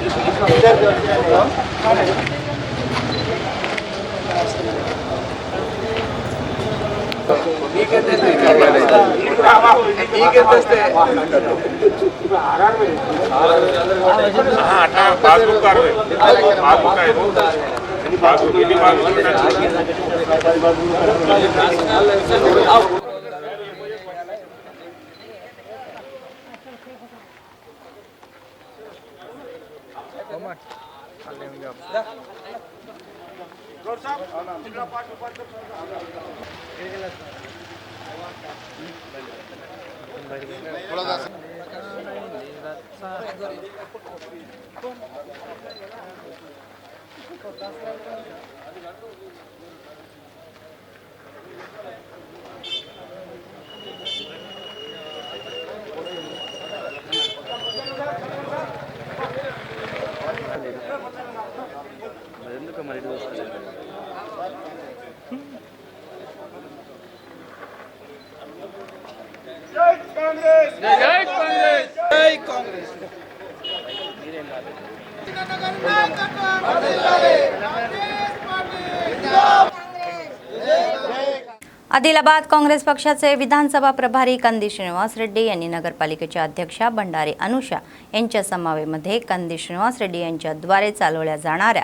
आदिलाबाद काँग्रेस पक्षाचे विधानसभा प्रभारी कंदी श्रीनिवास रेड्डी यांनी नगरपालिकेच्या अध्यक्षा भंडारी अनुषा यांच्या समवेमध्ये कंदी श्रीनिवास रेड्डी यांच्याद्वारे चालवल्या जाणाऱ्या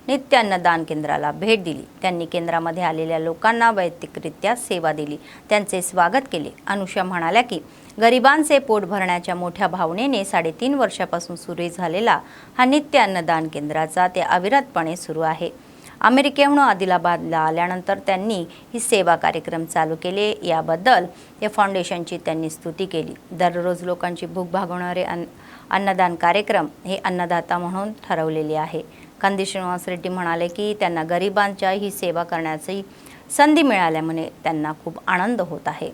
नित्य अन्नदान केंद्राला भेट दिली। त्यांनी केंद्रामध्ये आलेल्या लोकांना वैयक्तिकरित्या सेवा दिली, त्यांचे स्वागत केले। अनुषा म्हणाल्या की गरिबांचे पोट भरण्याच्या मोठ्या भावनेने 3.5 वर्षापासून सुरू झालेला हा नित्य अन्नदान केंद्राचा ते अविरतपणे सुरू आहे। अमेरिकेहून आदिलाबादला आल्यानंतर त्यांनी ही सेवा कार्यक्रम चालू केले, याबद्दल या फाउंडेशनची त्यांनी स्तुती केली। दररोज लोकांची भूक भागवणारे अन्नदान कार्यक्रम हे अन्नदाता म्हणून ठरवलेले आहे। कंदी श्रीनिवास रेड्डी म्हणाले की त्यांना गरिबांच्या ही सेवा करण्याची संधी मिळाल्यामुळे त्यांना खूप आनंद होत आहे।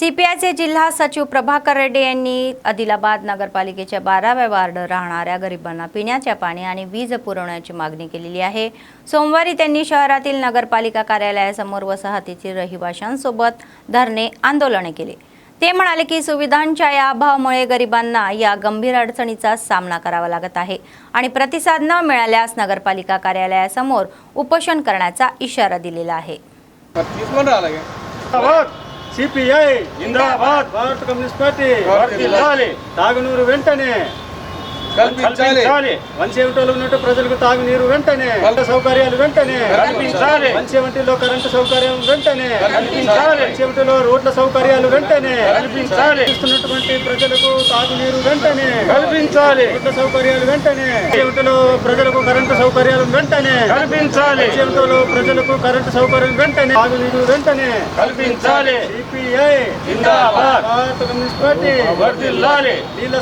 सीपीआयचे जिल्हा सचिव प्रभाकर रेड्डी यांनी आदिलाबाद नगरपालिकेच्या 12व्या वार्ड राहणाऱ्या गरिबांना पिण्याच्या पाणी आणि वीज पुरवण्याची मागणी केलेली आहे। सोमवारी त्यांनी शहरातील नगरपालिका कार्यालयासमोर वसाहतीतील रहिवाशांसोबत धरणे आंदोलने केले। ते म्हणाले की सुविधांच्या या अभावामुळे गरिबांना या गंभीर अडचणीचा सामना करावा लागत आहे आणि प्रतिसाद न मिळाल्यास नगरपालिका कार्यालयासमोर उपोषण करण्याचा इशारा दिलेला आहे। సిపిఐ జిందాబాద్ భారత కమ్యూనిస్ట్ పార్టీ వర్ధిల్లాలి తాగునీరు వెంటనే కల్పించాలి వంశేవటిలో ఉన్నట్టు ప్రజలకు తాగునీరు వెంటనే సౌకర్యాలు వెంటనే కల్పించాలి వంశేవటిలో కరెంటు సౌకర్యం వెంటనే కల్పించాలి వంశేవటిలో రోడ్ల సౌకర్యాలు వెంటనే కల్పించాలి ఇస్తున్నటువంటి ప్రజలకు తాగునీరు వెంటనే కల్పించాలి రోడ్ల సౌకర్యాలు వెంటనే వంశేవటిలో ప్రజలకు కరెంటు సౌకర్యాలు వెంటనే కల్పించాలి వంశేవటిలో ప్రజలకు కరెంటు సౌకర్యం వెంటనే తాగునీరు వెంటనే కల్పించాలి సిపిఐ జిందాబాద్ భారత కమ్యూనిస్ట్ పార్టీ వర్ధిల్లాలి నీళ్ళ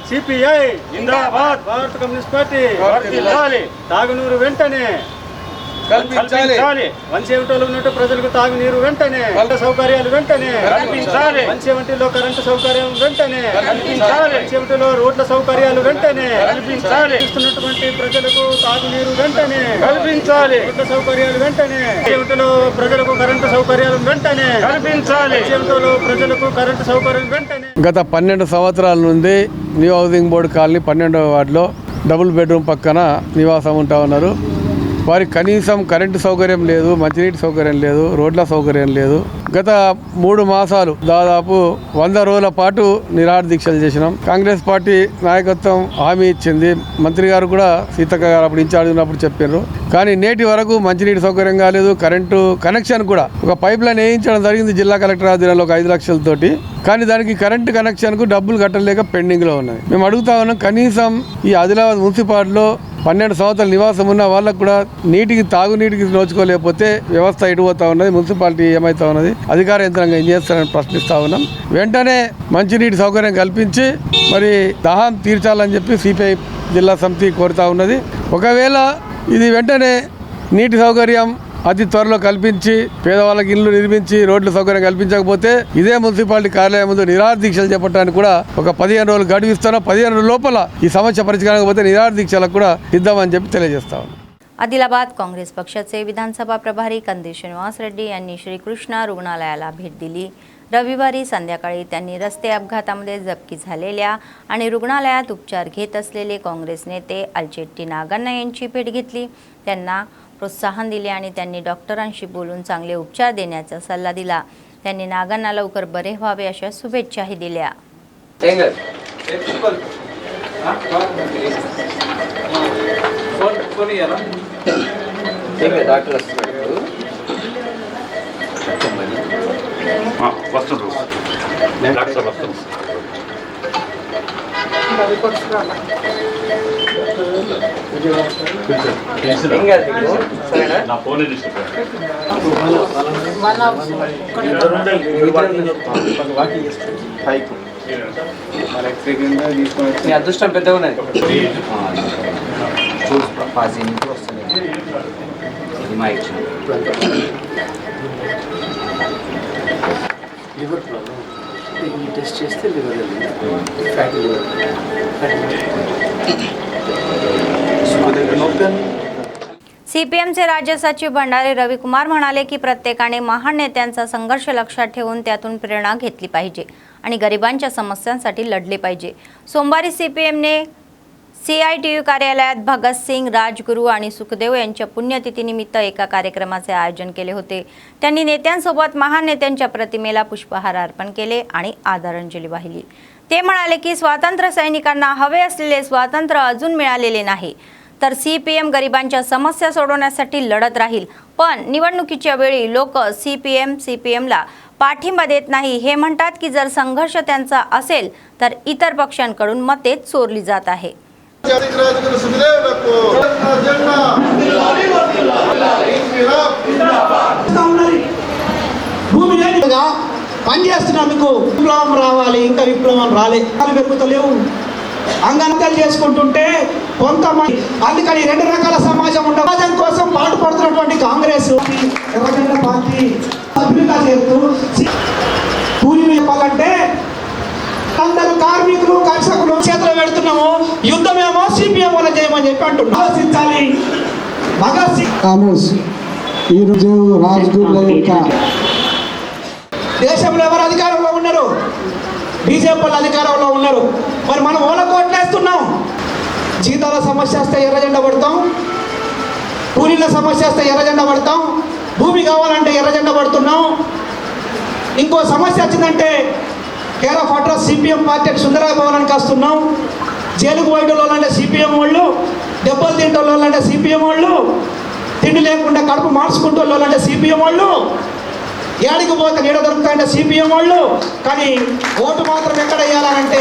సిపిఐ జిందాబాద్ భారత కమ్యూనిస్ట్ పార్టీ వర్ధిల్లాలి తాగునీరు వెంటనే కల్పించాలి వంశేవటిలో ఉన్నట్టు ప్రజలకు తాగునీరు వెంటనే సౌకర్యాలు వెంటనే కల్పించాలి వంశేవటిలో కరెంటు సౌకర్యం వెంటనే కల్పించాలి వంశేవటిలో రోడ్ల సౌకర్యాలు వెంటనే కల్పించాలి ఇస్తున్నటువంటి ప్రజలకు తాగునీరు వెంటనే కల్పించాలి రోడ్ల సౌకర్యాలు వెంటనే వంశేవటిలో ప్రజలకు కరెంటు సౌకర్యాలు వెంటనే కల్పించాలి వంశేవటిలో ప్రజలకు కరెంటు సౌకర్యం వెంటనే గత 12 సంవత్సరాల నుండి న్యూ హౌసింగ్ బోర్డు కాలనీ 12వ వార్డులో డబుల్ బెడ్రూమ్ పక్కన నివాసం ఉంటా ఉన్నారు। వారికి కనీసం కరెంటు సౌకర్యం లేదు, మంచినీటి సౌకర్యం లేదు, రోడ్ల సౌకర్యం లేదు। గత 3 మాసాలు దాదాపు 100 రోజుల పాటు నిరాహార దీక్షలు చేసినాం। కాంగ్రెస్ పార్టీ నాయకత్వం హామీ ఇచ్చింది, మంత్రి గారు కూడా సీతక్క గారు అప్పుడు ఇన్ఛార్జ్ ఉన్నప్పుడు చెప్పారు। కానీ నేటి వరకు మంచినీటి సౌకర్యం కాలేదు, కరెంటు కనెక్షన్ కూడా ఒక పైప్ లైన్ వేయించడం జరిగింది జిల్లా కలెక్టర్ ఆధ్వర్యంలో ఒక 5 లక్షలతోటి। కానీ దానికి కరెంటు కనెక్షన్కు డబ్బులు కట్టలేక పెండింగ్లో ఉన్నది। మేము అడుగుతా ఉన్నాం, కనీసం ఈ ఆదిలాబాద్ మున్సిపాలిటీలో 12 సంవత్సరాల నివాసం ఉన్న వాళ్ళకు కూడా నీటికి తాగునీటికి నోచుకోలేకపోతే వ్యవస్థ ఎటుపోతా ఉన్నది, మున్సిపాలిటీ ఏమవుతా ఉన్నది, అధికార యంత్రాంగం ఏం చేస్తారని ప్రశ్నిస్తా ఉన్నాం। వెంటనే మంచినీటి సౌకర్యం కల్పించి మరి దాహం తీర్చాలని చెప్పి సిపిఐ జిల్లా సమితి కోరుతా ఉన్నది। ఒకవేళ ఇది వెంటనే నీటి సౌకర్యం అతి త్వరలో కల్పించి పేదవాళ్ళకి ఇల్లు నిర్మించి రోడ్ల సౌకర్యం కల్పించకపోతే ఇదే మున్సిపాలిటీ కార్యాలయం ముందు నిరాహార దీక్షలు చేపట్టడానికి కూడా ఒక 15 రోజులు గడువు ఇస్తాను। 15 రోజుల లోపల ఈ సమస్య పరిష్కారం కాకపోతే నిరాహార దీక్షలకు కూడా సిద్ధమని చెప్పి తెలియజేస్తాం। आदिलाबाद काँग्रेस पक्षाचे विधानसभा प्रभारी कंदी श्रीनिवास रेड्डी यांनी श्रीकृष्ण रुग्णालयाला भेट दिली। रविवारी संध्याकाळी त्यांनी रस्ते अपघातामध्ये जखमी झालेल्या आणि रुग्णालयात उपचार घेत असलेले काँग्रेस नेते अलचेट्टी नागण्णा यांची भेट घेतली। त्यांना प्रोत्साहन दिले आणि त्यांनी डॉक्टरांशी बोलून चांगले उपचार देण्याचा सल्ला दिला। त्यांनी नागांना लवकर बरे व्हावे अशा शुभेच्छाही दिल्या। అదృష్టం పెద్దగా ఉన్నది లివర్ ప్రాబ్లం ఈ టెస్ట్ చేస్తే లివర్ ఫ్యాటీ లివర్ सीपीएमचे राज्य सचिव भंडारी रविकुमार म्हणाले की प्रत्येकाने महान नेत्यांचा संघर्ष लक्षात ठेवून त्यातून प्रेरणा घेतली पाहिजे आणि गरिबांच्या समस्यांसाठी लढले पाहिजे। सोमवारी सीपीएमने CITU कार्यालयात भगतसिंग, राजगुरू आणि सुखदेव यांच्या पुण्यतिथीनिमित्त एका कार्यक्रमाचे आयोजन केले होते. त्यांनी नेत्यांसोबत महान नेत्यांच्या प्रतिमेला पुष्पहार अर्पण केले आणि आदरांजली वाहिली. ते म्हणाले की स्वातंत्र्य सैनिकांना हवे असलेले स्वातंत्र्य अजून मिळालेले नाही, तर CPM गरिबांच्या समस्या सोडवण्यासाठी लढत राहील. पण निवडणुकीच्या वेळी लोक CPMला पाठिंबा देत नाही. हे म्हणतात की जर संघर्ष त्यांचा असेल तर इतर पक्षांकडून मते चोरली जात आहे. పనిచేస్తున్నందుకు విప్లవం రావాలి, ఇంకా విప్లవం రాలే, పెరుగుతలేవు, అంగంతలు చేసుకుంటుంటే కొంతమంది అందుకని రెండు రకాల సమాజం ఉండే సమాజం కోసం పాటుపడుతున్నటువంటి కాంగ్రెస్ ఎర్రజెండా పార్టీ సభ్యులుగా చేస్తూ కూలీలు చెప్పాలంటే అందరూ కార్మికులు కర్షకులు చేతులు పెడుతున్నాము, యుద్ధమేమో CPM వల్ల చేయమని చెప్పి అంటున్నాం. ఆలోచించాలి. భగత్ సింగ్ కామోస్ ఈరోజు రాజగురుల యొక్క దేశంలో ఎవరు అధికారంలో ఉన్నారు? బీజేపీ వాళ్ళు అధికారంలో ఉన్నారు. మరి మనం ఓల కోట్లేస్తున్నాం. జీతాల సమస్య వస్తే ఎర్రజెండా పడతాం, కూలీల సమస్య వస్తే ఎర్రజెండా పడతాం, భూమి కావాలంటే ఎర్రజెండా పడుతున్నాం. ఇంకో సమస్య వచ్చిందంటే care of address CPM party Sundarayya భవనానికి వస్తున్నాం. జైలుకు పోయేటోళ్ళు అంటే CPM వాళ్ళు, దెబ్బలు తింటోళ్ళు అంటే CPM వాళ్ళు, తిండి లేకుండా కడుపు మార్చుకుంటోళ్ళు అంటే CPM వాళ్ళు, ఏడికి పోతే నీడ దొరుకుతాయంటే CPM వాళ్ళు. కానీ ఓటు మాత్రం ఎక్కడ వేయాలంటే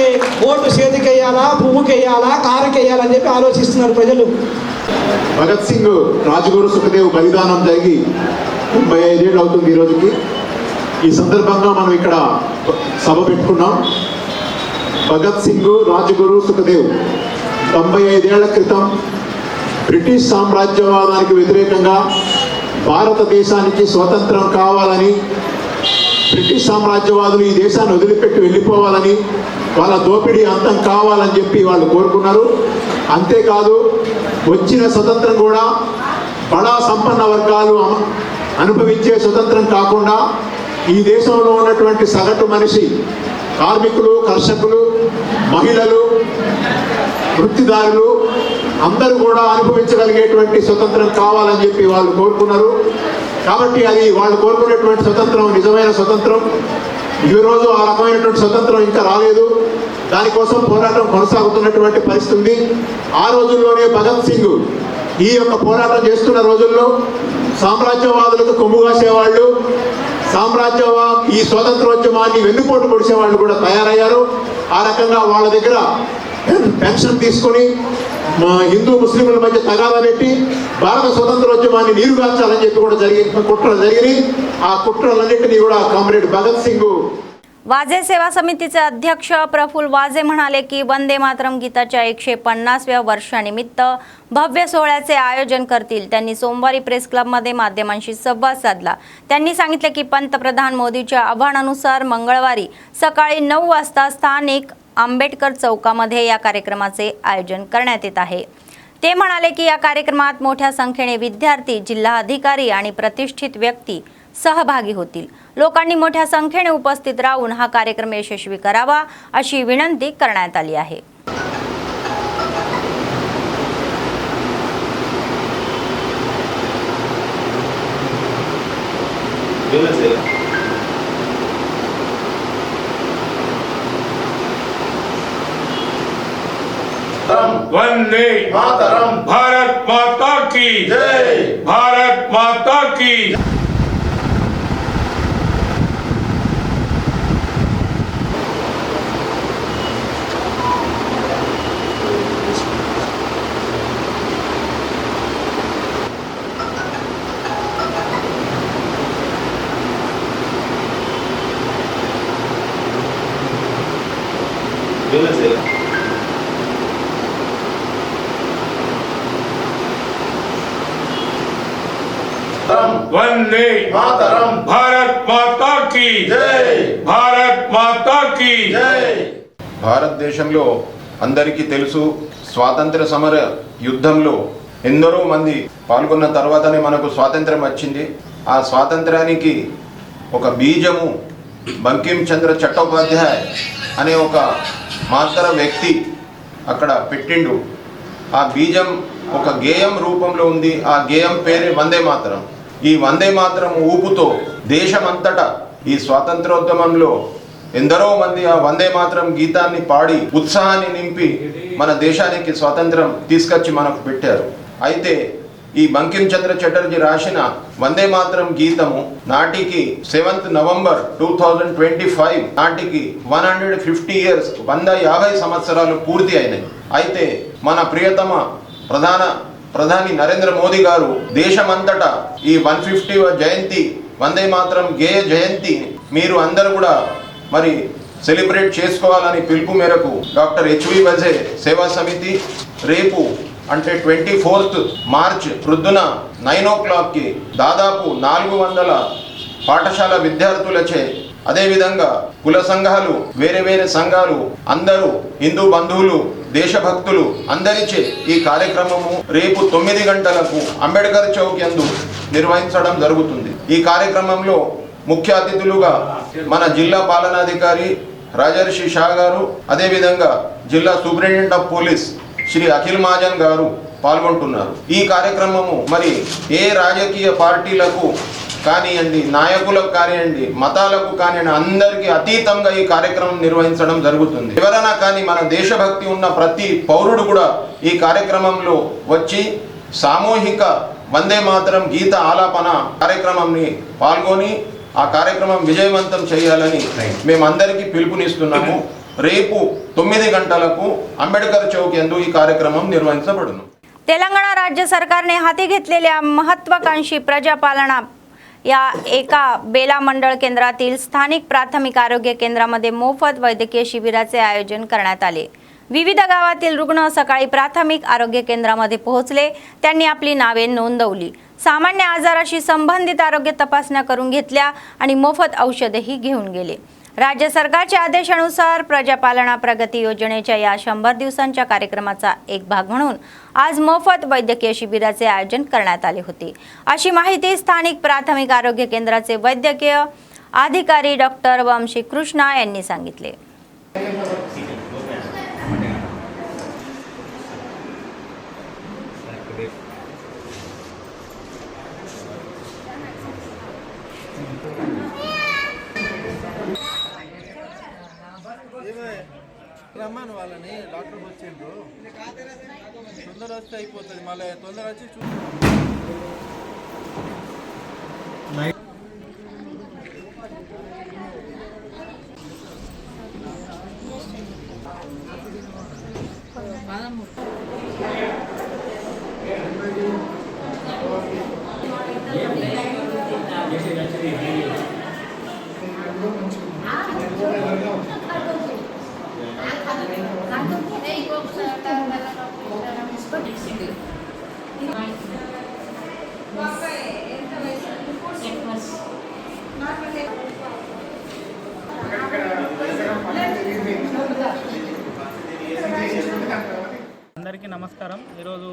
ఓటు చేతికి వేయాలా, పువ్వుకి వేయాలా, కారుకి వేయాలని చెప్పి ఆలోచిస్తున్నారు ప్రజలు. భగత్ సింగ్, రాజగురు, సుఖదేవ్ బలిదానం జరిగి 35 ఏళ్ళు అవుతుంది ఈ రోజుకి. ఈ సందర్భంగా మనం ఇక్కడ సభ పెట్టుకున్నాం. భగత్ సింగ్, రాజగురు, సుఖదేవ్ 95 ఏళ్ల క్రితం బ్రిటిష్ సామ్రాజ్యవాదానికి వ్యతిరేకంగా భారతదేశానికి స్వతంత్రం కావాలని, బ్రిటిష్ సామ్రాజ్యవాదులు ఈ దేశాన్ని వదిలిపెట్టి వెళ్ళిపోవాలని, వాళ్ళ దోపిడీ అంతం కావాలని చెప్పి వాళ్ళు కోరుకున్నారు. అంతేకాదు వచ్చిన స్వతంత్రం కూడా బడా సంపన్న వర్గాలు అనుభవించే స్వతంత్రం కాకుండా ఈ దేశంలో ఉన్నటువంటి సగటు మనిషి, కార్మికులు, కర్షకులు, మహిళలు, వృత్తిదారులు అందరూ కూడా అనుభవించగలిగేటువంటి స్వతంత్రం కావాలని చెప్పి వాళ్ళు కోరుకున్నారు. కాబట్టి అది వాళ్ళు కోరుకునేటువంటి స్వతంత్రం నిజమైన స్వతంత్రం. ఈరోజు ఆ రకమైనటువంటి స్వతంత్రం ఇంకా రాలేదు. దానికోసం పోరాటం కొనసాగుతున్నటువంటి పరిస్థితి ఉంది. ఆ రోజుల్లోనే భగత్ సింగ్ ఈ యొక్క పోరాటం చేస్తున్న రోజుల్లో సామ్రాజ్యవాదులకు కొమ్ము కాసేవాళ్ళు, ఈ స్వాతంత్రోద్యమాన్ని వెన్నుపోటు పొడిచేవాళ్ళు కూడా తయారయ్యారు. ఆ రకంగా వాళ్ళ దగ్గర పెన్షన్ తీసుకొని హిందూ ముస్లింల మధ్య తగాదా పెట్టి భారత స్వతంత్రోద్యమాన్ని నీరుగార్చాలని చెప్పి కూడా కుట్రలు జరిగినాయి. ఆ కుట్రలన్నింటినీ కూడా కామ్రేడ్ భగత్ సింగ్. वाजे सेवा समितीचे अध्यक्ष प्रफुल्ल वाजे म्हणाले की वंदे मातरम गीताच्या 150व्या वर्षानिमित्त भव्य सोहळ्याचे आयोजन करतील. त्यांनी सोमवारी प्रेस क्लबमध्ये माध्यमांशी संवाद साधला. त्यांनी सांगितले की पंतप्रधान मोदीच्या आव्हानानुसार मंगळवारी सकाळी 9 वाजता स्थानिक आंबेडकर चौकामध्ये या कार्यक्रमाचे आयोजन करण्यात येत आहे. ते म्हणाले की या कार्यक्रमात मोठ्या संख्येने विद्यार्थी, जिल्हा अधिकारी आणि प्रतिष्ठित व्यक्ती सहभागी होतील. लोकांनी मोठ्या संख्येने उपस्थित राहून हा कार्यक्रम यशस्वी करावा अशी विनंती करण्यात आली आहे. वंदे मातरम, भारत माता की जय, भारत माता की. वंदे मातरम, भारत माता की जय, भारत माता की जय. భారతదేశంలో అందరికీ తెలుసు, స్వాతంత్ర సమర యుద్ధంలో ఎందరో మంది పాల్గొన్న తర్వాతనే మనకు స్వాతంత్రం వచ్చింది. ఆ స్వాతంత్రానికి ఒక బీజము బంకిం చంద్ర చట్టోపాధ్యాయ్ అనే ఒక మాతర వ్యక్తి అక్కడ పెట్టిండు. ఆ బీజం ఒక గేయం రూపంలో ఉంది. ఆ గేయం పేరే వందే మాతరం. ఈ వందే మాతరం ఊపుతో దేశమంతటా ఈ స్వాతంత్రోద్యమంలో ఎందరో మంది ఆ వందే మాతరం గీతాన్ని పాడి ఉత్సాహాన్ని నింపి మన దేశానికి స్వాతంత్రం తీసుకొచ్చి మనకు పెట్టారు. అయితే ఈ బంకిం చంద్ర చటర్జీ రాసిన వందే మాతరం గీతము నాటికి 7th నవంబర్ 2025 నాటికి 150 ఇయర్స్ 150 సంవత్సరాలు పూర్తి అయినాయి. అయితే మన ప్రియతమ ప్రధాని నరేంద్ర మోదీ గారు దేశమంతటా ఈ 150వ జయంతి వందే మాతరం గేయ జయంతి మీరు అందరూ కూడా మరి సెలబ్రేట్ చేసుకోవాలని పిలుపు మేరకు డాక్టర్ హెచ్వి వజే సేవా సమితి రేపు అంటే 24th మార్చ్ ప్రొద్దున 9 o'clockకి దాదాపు 400 పాఠశాల విద్యార్థులచే అదేవిధంగా కుల సంఘాలు వేరే సంఘాలు అందరూ హిందూ బంధువులు దేశభక్తులు అందరిచే ఈ కార్యక్రమము రేపు 9 గంటలకు అంబేద్కర్ చౌక్ యందు నిర్వహించడం జరుగుతుంది. ఈ కార్యక్రమంలో ముఖ్య అతిథులుగా మన జిల్లా పాలనాధికారి రాజర్షి షా గారు అదేవిధంగా జిల్లా superintendent of police Shri Akhil Mahajan గారు పాల్గొంటున్నారు. ఈ కార్యక్రమము మరి ఏ రాజకీయ పార్టీలకు కానివ్వండి, నాయకులకు కానివ్వండి, మతాలకు కానివ్వండి, అందరికీ అతీతంగా ఈ కార్యక్రమం నిర్వహించడం జరుగుతుంది. ఎవరైనా కానీ మన దేశభక్తి ఉన్న ప్రతి పౌరుడు కూడా ఈ కార్యక్రమంలో వచ్చి సామూహిక వందే మాతరం గీత ఆలాపన కార్యక్రమంని పాల్గొని ఆ కార్యక్రమం విజయవంతం చేయాలని మేమందరికీ పిలుపునిస్తున్నాము. రేపు 9 గంటలకు अंबेडकर चौक యందు ఈ కార్యక్రమం నిర్వహించబడును. तेलंगणा राज्य सरकारने हाती घेतलेल्या महत्त्वाकांक्षी प्रजापालना या एका बेला मंडळ केंद्रातील स्थानिक प्राथमिक आरोग्य केंद्रामध्ये मोफत वैद्यकीय शिबिराचे आयोजन करण्यात आले. विविध गावातील रुग्ण सकाळी प्राथमिक आरोग्य केंद्रामध्ये पोहोचले. त्यांनी आपली नावे नोंदवली. सामान्य आजाराशी संबंधित आरोग्य तपासण्या करून घेतल्या आणि मोफत औषधेही घेऊन गेले. राज्य सरकारच्या आदेशानुसार प्रजापालना प्रगती योजनेच्या या 100 दिवसांच्या कार्यक्रमाचा एक भाग म्हणून आज मोफत वैद्यकीय शिबिराचे आयोजन करण्यात आले होते, अशी माहिती स्थानिक प्राथमिक आरोग्य केंद्राचे वैद्यकीय अधिकारी डॉक्टर वंशी कृष्णा यांनी सांगितले. రమ్మని వాళ్ళని డాక్టర్ వచ్చిండ్రు తొందర వస్తే అయిపోతుంది మళ్ళీ తొందర వచ్చి అందరికీ నమస్కారం. ఈరోజు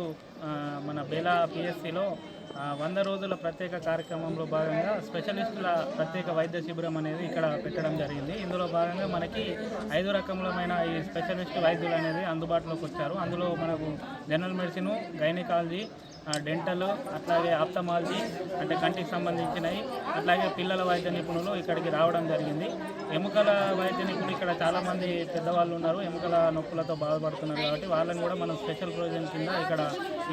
మన బేలా పిఎస్సిలో 100 రోజుల ప్రత్యేక కార్యక్రమంలో భాగంగా స్పెషలిస్టుల ప్రత్యేక వైద్య శిబిరం అనేది ఇక్కడ పెట్టడం జరిగింది. ఇందులో భాగంగా మనకి 5 రకములమైన ఈ స్పెషలిస్ట్ వైద్యులు అనేది అందుబాటులోకి వచ్చారు. అందులో మనకు జనరల్ మెడిసిన్, గైనకాలజీ, డెంటల్, అట్లాగే ఆప్థమాలజీ అంటే కంటికి సంబంధించినవి, అట్లాగే పిల్లల వైద్య నిపుణులు ఇక్కడికి రావడం జరిగింది. ఎముకల వైద్య నిపుణులు ఇక్కడ చాలామంది పెద్దవాళ్ళు ఉన్నారు, ఎముకల నొప్పులతో బాధపడుతున్నారు కాబట్టి వాళ్ళని కూడా మనం స్పెషల్ ప్రొవిజన్ కింద ఇక్కడ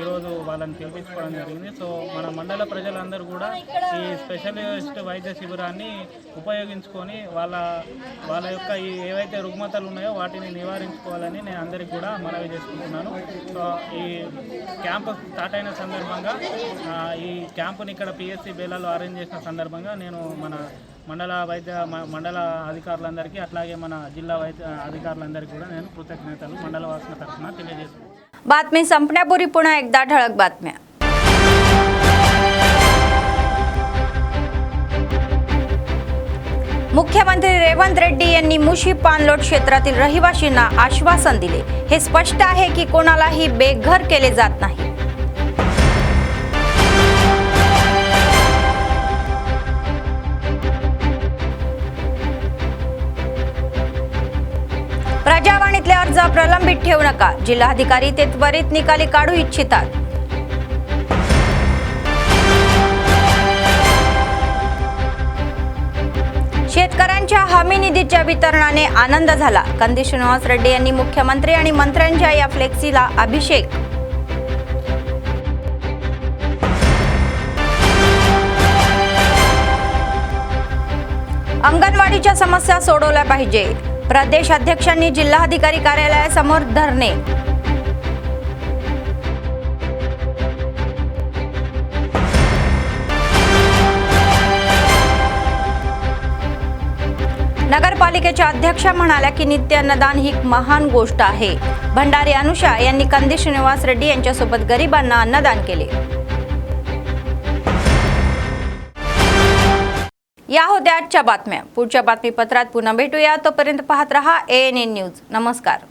ఈరోజు వాళ్ళని పిలిపించుకోవడం జరిగింది. సో మన మండల ప్రజలందరూ కూడా ఈ స్పెషలిస్ట్ వైద్య శిబిరాన్ని ఉపయోగించుకొని వాళ్ళ యొక్క ఈ ఏవైతే రుగ్మతలు ఉన్నాయో వాటిని నివారించుకోవాలని నేను అందరికీ కూడా మనవి చేసుకుంటున్నాను. సో ఈ క్యాంప్ స్టార్ట్ అయిన సందర్భంగా ఈ క్యాంపుని ఇక్కడ పిఎస్సి బేలాలో అరేంజ్ చేసిన సందర్భంగా నేను మన మండల అధికారులందరికీ అట్లాగే మన జిల్లా వైద్య అధికారులందరికీ కూడా నేను కృతజ్ఞతలు మండల వాసుల తరఫున తెలియజేస్తున్నాను. बातमी संपण्यापूर्वी पुन्हा एकदा ठळक बातम्या. मुख्यमंत्री रेवंत रेड्डी यांनी मुशी पाणलोट क्षेत्रातील रहिवाशींना आश्वासन दिले. हे स्पष्ट आहे की कोणालाही बेघर केले जात नाही. प्रजावाणीतले अर्ज प्रलंबित ठेवू नका, जिल्हाधिकारी ते त्वरित निकाली काढू इच्छितात. शेतकऱ्यांच्या हमी निधीच्या वितरणाने आनंद झाला. कंदी श्रीनिवास रेड्डी यांनी मुख्यमंत्री आणि मंत्र्यांच्या या फ्लेक्सीला अभिषेक. अंगणवाडीच्या समस्या सोडवल्या पाहिजे. प्रदेश अध्यक्षांनी जिल्हाधिकारी कार्यालयासमोर धरणे. नगरपालिकेच्या अध्यक्षा म्हणाल्या की नित्य अन्नदान ही महान गोष्ट आहे. भंडारी अनुषा यांनी कंदी श्रीनिवास रेड्डी यांच्यासोबत गरिबांना अन्नदान केले. या होत्या आजच्या बातम्या. पुढच्या बातमीपत्रात पुन्हा भेटूया. तोपर्यंत पाहत रहा ANN न्यूज. नमस्कार.